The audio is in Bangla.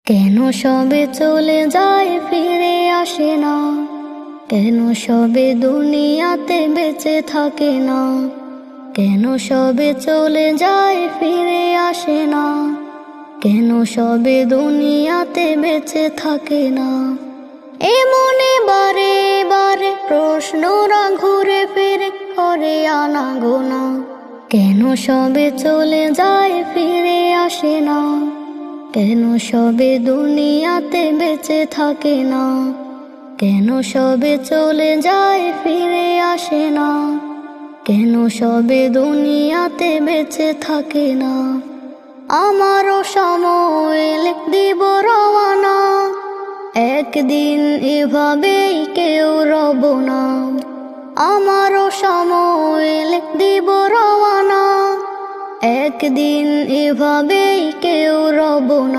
কেন সবে চলে যায় ফিরে আসে না? কেন সবে দুনিয়াতে বেঁচে থাকে না? কেন সবে চলে যায় ফিরে আসে না? কেন সবে দুনিয়াতে বেঁচে থাকে না? এ মনে বারে বারে প্রশ্নরা ঘুরে ফিরে করে আনা গোনা। কেন সবে চলে যায় ফিরে আসে না? কেন সবে দুনিয়াতে বেঁচে থাকে না? কেন সবে চলে যায় ফিরে আসে না? কেন সবে দুনিয়াতে বেঁচে থাকে না? আমারও সময় দিব রওয়ানা, একদিন এভাবেই কেউ রব না। আমারও সময় দিব রওয়ানা, একদিন এভাবেই কেউ রব না।